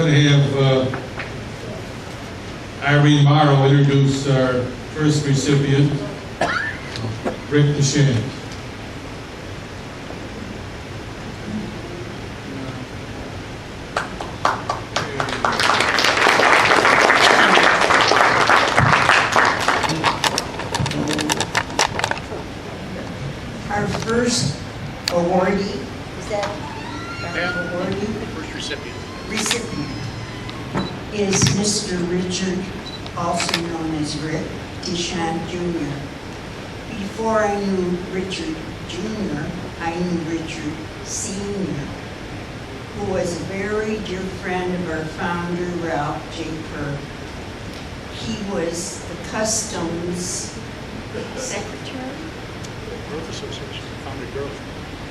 going to have Irene Morrow introduce our first recipient, Rick DeChant. Our first awardee, is that awardee? First recipient. Recipient is Mr. Richard, also known as Rick DeChant Jr. Before I knew Richard Jr., I knew Richard Sr., who was a very dear friend of our founder, Ralph J. Kerr. He was the customs secretary Growth Association, founded growth.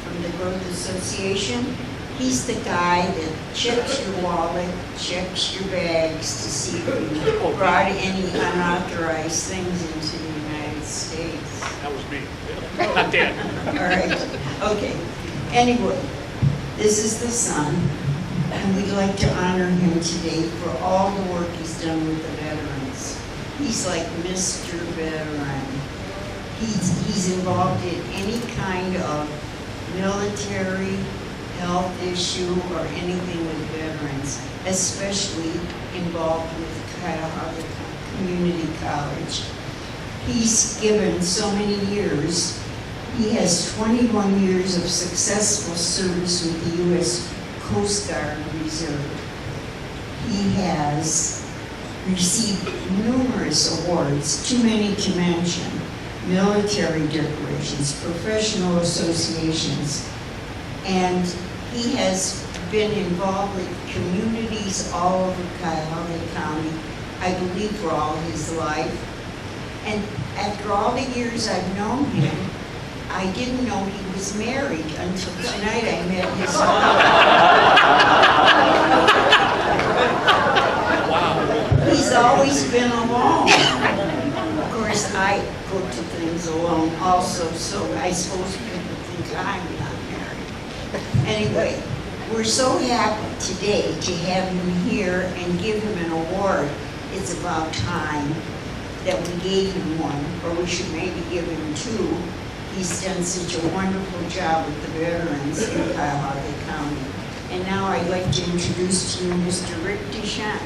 from the Growth Association. He's the guy that checks your wallet, checks your bags to see if you brought any unauthorized things into the United States. That was me. Not Dan. All right, okay. Anyway, this is the son, and we'd like to honor him today for all the work he's done with the veterans. He's like Mr. Veteran. He's involved in any kind of military, health issue, or anything with veterans, especially involved with Cuyahoga Community College. He's given so many years. He has 21 years of successful service with the U.S. Coast Guard Reserve. He has received numerous awards, too many to mention, military decorations, professional associations, and he has been involved with communities all over Cuyahoga County, I believe for all his life. And after all the years I've known him, I didn't know he was married until tonight I met his wife. Wow. He's always been alone. Of course, I go to things alone also, so I suppose people think I'm not married. Anyway, we're so happy today to have him here and give him an award. It's about time that we gave him one, or we should maybe give him two. He's done such a wonderful job with the veterans in Cuyahoga County. And now I'd like to introduce to you Mr. Rick DeChant.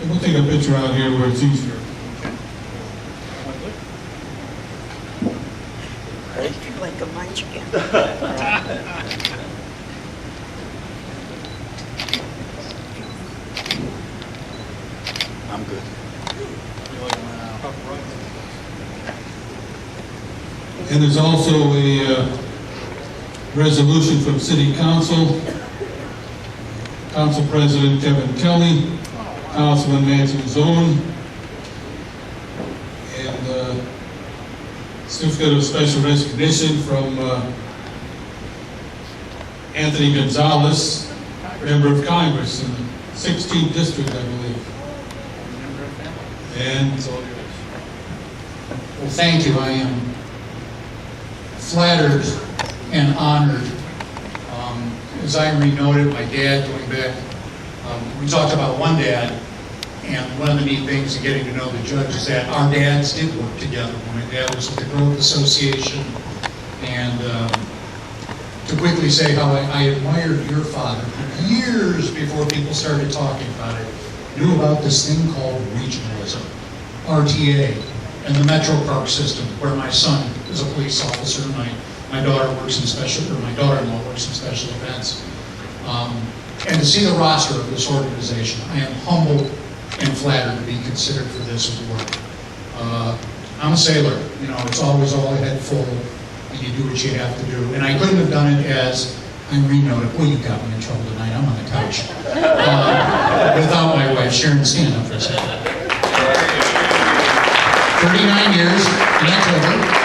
And we'll take a picture out here where it's easier. I feel like a munchkin. I'm good. And there's also a resolution from City Council. Council President Kevin Kelly, Councilman Matthew Zone, and certificate of special recognition from Anthony Gonzalez, member of Congress in the 16th District, I believe. And Well, thank you. I am flattered and honored. As Irene noted, my dad, going back, we talked about one dad, and one of the neat things in getting to know the judge is that our dads did work together. My dad was with the Growth Association, and to quickly say how I admired your father, years before people started talking about it, knew about this thing called regionalism, RTA, and the Metro Park system, where my son is a police officer, my daughter works in special, or my daughter-in-law works in special events. And to see the roster of this organization, I am humbled and flattered to be considered for this award. I'm a sailor, you know, it's always all ahead full, and you do what you have to do. And I couldn't have done it as Irene noted. Well, you got me in trouble tonight, I'm on the couch. Without my wife, Sharon, stand up for a second. 39 years in October.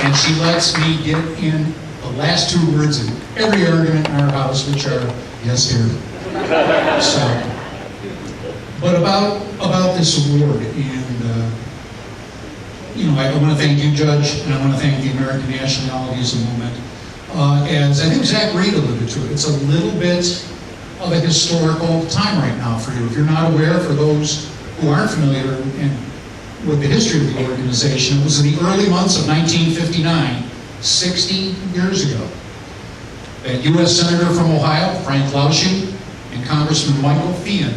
And she lets me get in a last two words in every argument in our house, which are, yes, dear. So, but about this award, and I want to thank you, Judge, and I want to thank the American Nationalities Movement. As I think Zach Reed alluded to, it's a little bit of a historical time right now for you. If you're not aware, for those who aren't familiar with the history of the organization, it was in the early months of 1959, 60 years ago, that U.S. Senator from Ohio, Frank Lausche, and Congressman Michael Feehan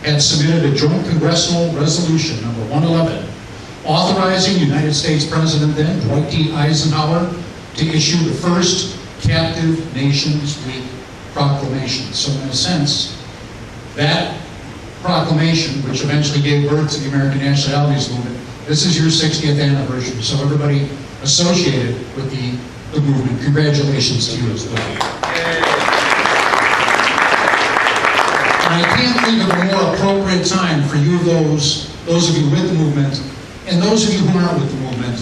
had submitted a joint congressional resolution, number 111, authorizing United States President then, Dwight D. Eisenhower, to issue the first Captive Nations Week proclamation. So in a sense, that proclamation, which eventually gave birth to the American Nationalities Movement, this is your 60th anniversary. So everybody associated with the movement, congratulations to you as well. And I can't think of a more appropriate time for you, those of you with the movement, and those of you who aren't with the movement,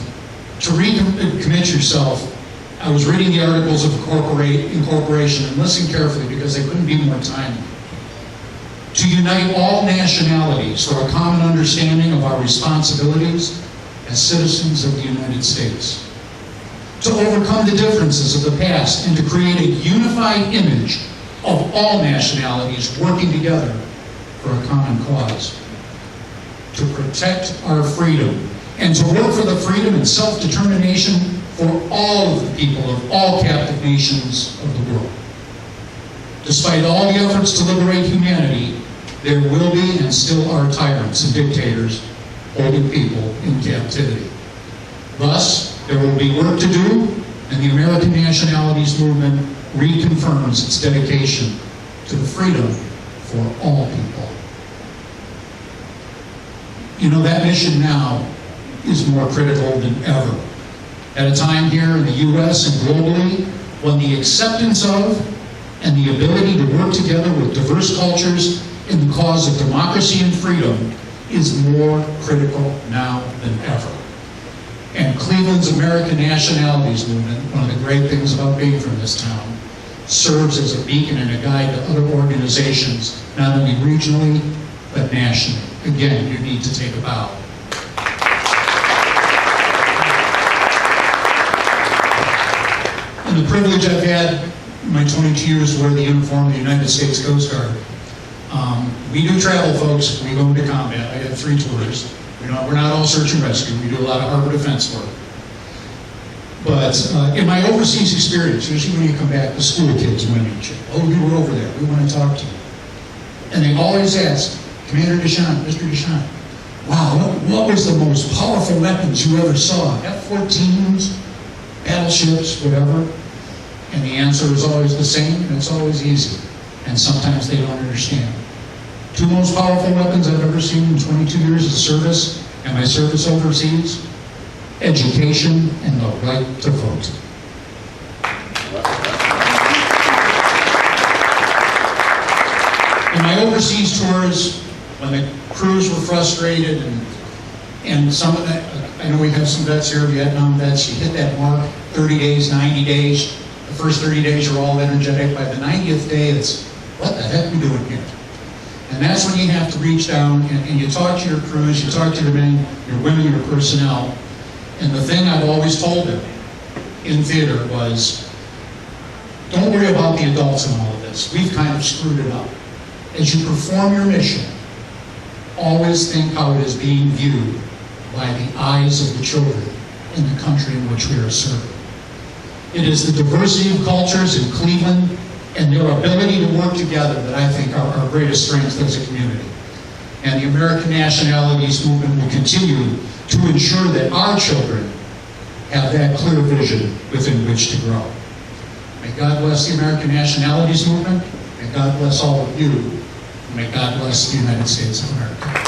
to recommit yourself. I was reading the articles of incorporation, and listen carefully because there couldn't be more time. To unite all nationalities for a common understanding of our responsibilities as citizens of the United States. To overcome the differences of the past and to create a unified image of all nationalities working together for a common cause. To protect our freedom and to work for the freedom and self-determination for all of the people of all captive nations of the world. Despite all the efforts to liberate humanity, there will be and still are tyrants and dictators holding people in captivity. Thus, there will be work to do, and the American Nationalities Movement reconfirms its dedication to the freedom for all people. That mission now is more critical than ever. At a time here in the U.S. and globally, when the acceptance of and the ability to work together with diverse cultures in the cause of democracy and freedom is more critical now than ever. And Cleveland's American Nationalities Movement, one of the great things about being from this town, serves as a beacon and a guide to other organizations, not only regionally, but nationally. Again, you need to take a bow. And the privilege I've had in my 22 years to wear the uniform of the United States Coast Guard. We do travel, folks. We go into combat. I had 3 tours. We're not all search and rescue. We do a lot of harbor defense work. But in my overseas experience, usually when you come back, the school kids will meet you. Oh, you were over there. We want to talk to you. And they always ask, Commander DeChant, Mr. DeChant, wow, what was the most powerful weapons you ever saw? F-14s, battleships, whatever? And the answer is always the same, and it's always easy. And sometimes they don't understand. 2 most powerful weapons I've ever seen in 22 years of service and my service overseas: education and the right to vote. In my overseas tours, when the crews were frustrated and some of that, I know we have some vets here, Vietnam vets, you hit that mark, 30 days, 90 days. The first 30 days are all energetic. By the 90th day, it's, what the heck are we doing here? And that's when you have to reach down and you talk to your crews, you talk to your men, your women, your personnel. And the thing I've always told them in theater was, don't worry about the adults in all of this. We've kind of screwed it up. As you perform your mission, always think how it is being viewed by the eyes of the children in the country in which we are serving. It is the diversity of cultures in Cleveland and their ability to work together that I think are our greatest strength as a community. And the American Nationalities Movement will continue to ensure that our children have that clear vision within which to grow. May God bless the American Nationalities Movement. May God bless all of you. May God bless the United States of America.